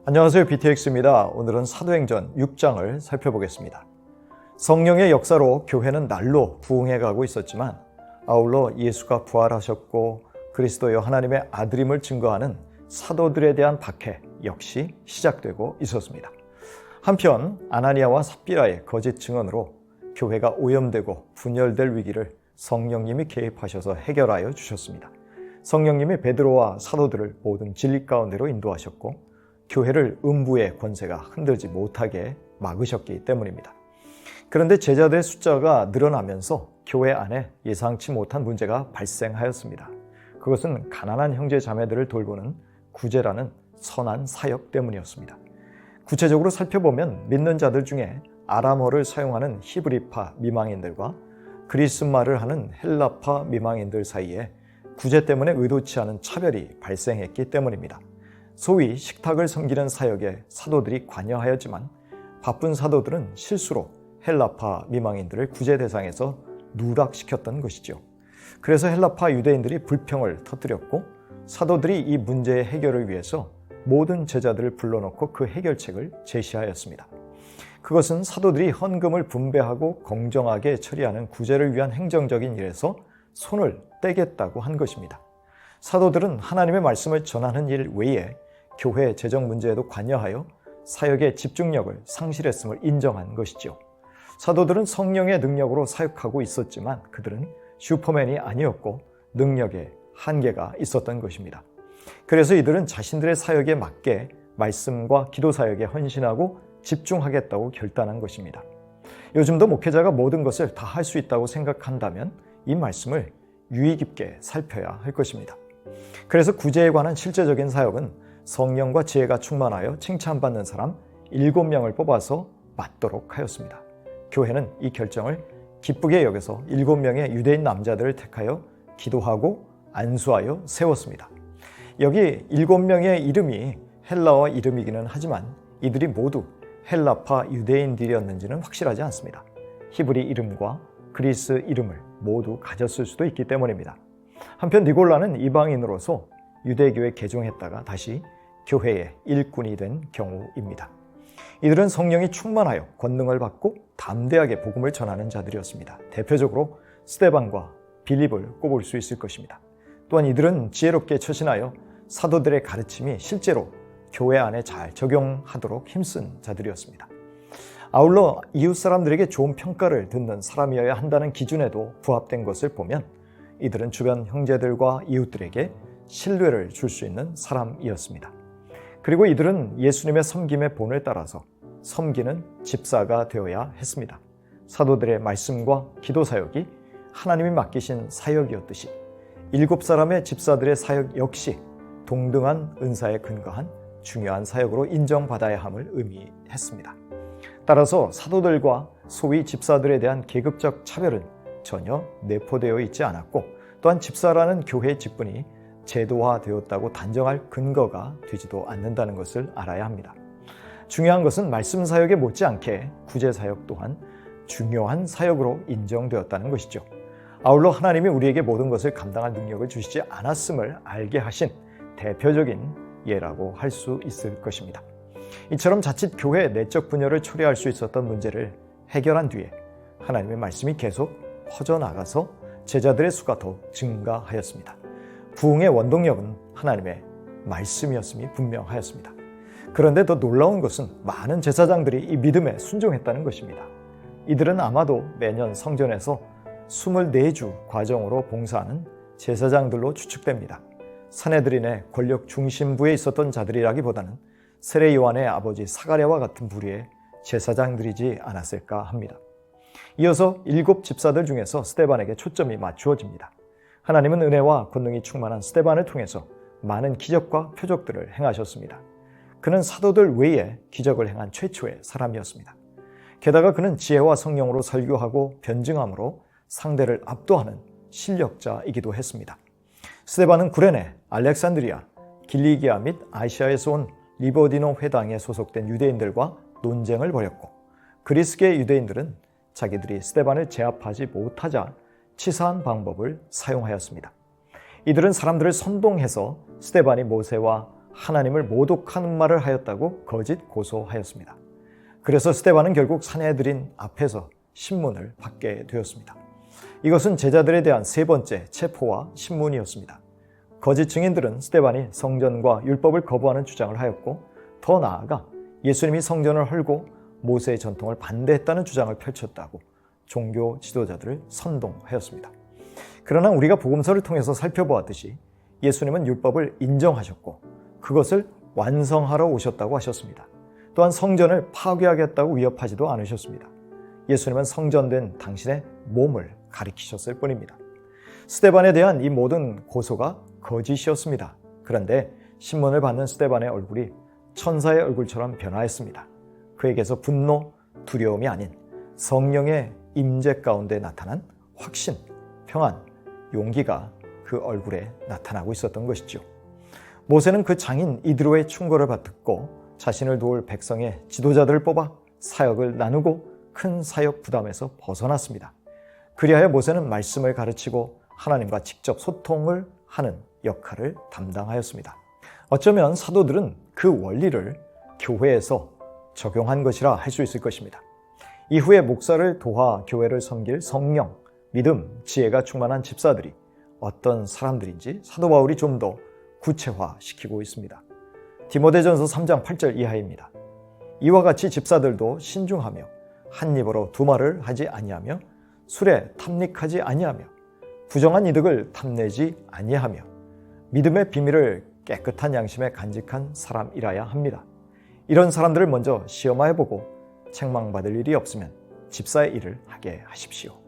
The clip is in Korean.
안녕하세요. BTX입니다. 오늘은 사도행전 6장을 살펴보겠습니다. 성령의 역사로 교회는 날로 부흥해 가고 있었지만 아울러 예수가 부활하셨고 그리스도여 하나님의 아들임을 증거하는 사도들에 대한 박해 역시 시작되고 있었습니다. 한편 아나니아와 삽비라의 거짓 증언으로 교회가 오염되고 분열될 위기를 성령님이 개입하셔서 해결하여 주셨습니다. 성령님이 베드로와 사도들을 모든 진리 가운데로 인도하셨고 교회를 음부의 권세가 흔들지 못하게 막으셨기 때문입니다. 그런데 제자들의 숫자가 늘어나면서 교회 안에 예상치 못한 문제가 발생하였습니다. 그것은 가난한 형제 자매들을 돌보는 구제라는 선한 사역 때문이었습니다. 구체적으로 살펴보면 믿는 자들 중에 아람어를 사용하는 히브리파 미망인들과 그리스말을 하는 헬라파 미망인들 사이에 구제 때문에 의도치 않은 차별이 발생했기 때문입니다. 소위 식탁을 섬기는 사역에 사도들이 관여하였지만 바쁜 사도들은 실수로 헬라파 미망인들을 구제 대상에서 누락시켰던 것이죠. 그래서 헬라파 유대인들이 불평을 터뜨렸고 사도들이 이 문제의 해결을 위해서 모든 제자들을 불러놓고 그 해결책을 제시하였습니다. 그것은 사도들이 헌금을 분배하고 공정하게 처리하는 구제를 위한 행정적인 일에서 손을 떼겠다고 한 것입니다. 사도들은 하나님의 말씀을 전하는 일 외에 교회 재정 문제에도 관여하여 사역의 집중력을 상실했음을 인정한 것이죠. 사도들은 성령의 능력으로 사역하고 있었지만 그들은 슈퍼맨이 아니었고 능력에 한계가 있었던 것입니다. 그래서 이들은 자신들의 사역에 맞게 말씀과 기도 사역에 헌신하고 집중하겠다고 결단한 것입니다. 요즘도 목회자가 모든 것을 다 할 수 있다고 생각한다면 이 말씀을 유의 깊게 살펴야 할 것입니다. 그래서 구제에 관한 실제적인 사역은 성령과 지혜가 충만하여 칭찬받는 사람 7명을 뽑아서 맡도록 하였습니다. 교회는 이 결정을 기쁘게 여겨서 7명의 유대인 남자들을 택하여 기도하고 안수하여 세웠습니다. 여기 7명의 이름이 헬라어 이름이기는 하지만 이들이 모두 헬라파 유대인들이었는지는 확실하지 않습니다. 히브리 이름과 그리스 이름을 모두 가졌을 수도 있기 때문입니다. 한편 니골라는 이방인으로서 유대교에 개종했다가 다시 교회의 일꾼이 된 경우입니다. 이들은 성령이 충만하여 권능을 받고 담대하게 복음을 전하는 자들이었습니다. 대표적으로 스데반과 빌립을 꼽을 수 있을 것입니다. 또한 이들은 지혜롭게 처신하여 사도들의 가르침이 실제로 교회 안에 잘 적용하도록 힘쓴 자들이었습니다. 아울러 이웃 사람들에게 좋은 평가를 듣는 사람이어야 한다는 기준에도 부합된 것을 보면 이들은 주변 형제들과 이웃들에게 신뢰를 줄 수 있는 사람이었습니다. 그리고 이들은 예수님의 섬김의 본을 따라서 섬기는 집사가 되어야 했습니다. 사도들의 말씀과 기도 사역이 하나님이 맡기신 사역이었듯이 7사람의 집사들의 사역 역시 동등한 은사에 근거한 중요한 사역으로 인정받아야 함을 의미했습니다. 따라서 사도들과 소위 집사들에 대한 계급적 차별은 전혀 내포되어 있지 않았고 또한 집사라는 교회의 직분이 제도화되었다고 단정할 근거가 되지도 않는다는 것을 알아야 합니다. 중요한 것은 말씀 사역에 못지않게 구제 사역 또한 중요한 사역으로 인정되었다는 것이죠. 아울러 하나님이 우리에게 모든 것을 감당할 능력을 주시지 않았음을 알게 하신 대표적인 예라고 할 수 있을 것입니다. 이처럼 자칫 교회의 내적 분열을 초래할 수 있었던 문제를 해결한 뒤에 하나님의 말씀이 계속 퍼져나가서 제자들의 수가 더 증가하였습니다. 부흥의 원동력은 하나님의 말씀이었음이 분명하였습니다. 그런데 더 놀라운 것은 많은 제사장들이 이 믿음에 순종했다는 것입니다. 이들은 아마도 매년 성전에서 24주 과정으로 봉사하는 제사장들로 추측됩니다. 사내들인의 권력 중심부에 있었던 자들이라기보다는 세례 요한의 아버지 사가랴와 같은 부류의 제사장들이지 않았을까 합니다. 이어서 7 집사들 중에서 스데반에게 초점이 맞추어집니다. 하나님은 은혜와 권능이 충만한 스데반을 통해서 많은 기적과 표적들을 행하셨습니다. 그는 사도들 외에 기적을 행한 최초의 사람이었습니다. 게다가 그는 지혜와 성령으로 설교하고 변증함으로 상대를 압도하는 실력자이기도 했습니다. 스데반은 구레네, 알렉산드리아, 길리기아 및 아시아에서 온 리버디노 회당에 소속된 유대인들과 논쟁을 벌였고 그리스계 유대인들은 자기들이 스데반을 제압하지 못하자 치사한 방법을 사용하였습니다. 이들은 사람들을 선동해서 스데반이 모세와 하나님을 모독하는 말을 하였다고 거짓 고소하였습니다. 그래서 스데반은 결국 산헤드린 앞에서 신문을 받게 되었습니다. 이것은 제자들에 대한 세 번째 체포와 신문이었습니다. 거짓 증인들은 스데반이 성전과 율법을 거부하는 주장을 하였고, 더 나아가 예수님이 성전을 헐고 모세의 전통을 반대했다는 주장을 펼쳤다고 종교 지도자들을 선동하였습니다. 그러나 우리가 복음서를 통해서 살펴보았듯이 예수님은 율법을 인정하셨고 그것을 완성하러 오셨다고 하셨습니다. 또한 성전을 파괴하겠다고 위협하지도 않으셨습니다. 예수님은 성전된 당신의 몸을 가리키셨을 뿐입니다. 스데반에 대한 이 모든 고소가 거짓이었습니다. 그런데 신문을 받는 스데반의 얼굴이 천사의 얼굴처럼 변화했습니다. 그에게서 분노, 두려움이 아닌 성령의 임재 가운데 나타난 확신, 평안, 용기가 그 얼굴에 나타나고 있었던 것이죠. 모세는 그 장인 이드로의 충고를 받듣고 자신을 도울 백성의 지도자들을 뽑아 사역을 나누고 큰 사역 부담에서 벗어났습니다. 그리하여 모세는 말씀을 가르치고 하나님과 직접 소통을 하는 역할을 담당하였습니다. 어쩌면 사도들은 그 원리를 교회에서 적용한 것이라 할 수 있을 것입니다. 이후에 목사를 도와 교회를 섬길 성령, 믿음, 지혜가 충만한 집사들이 어떤 사람들인지 사도 바울이 좀 더 구체화시키고 있습니다. 디모데전서 3장 8절 이하입니다. 이와 같이 집사들도 신중하며 한 입으로 두 말을 하지 아니하며 술에 탐닉하지 아니하며 부정한 이득을 탐내지 아니하며 믿음의 비밀을 깨끗한 양심에 간직한 사람이라야 합니다. 이런 사람들을 먼저 시험하여 보고 책망받을 일이 없으면 집사의 일을 하게 하십시오.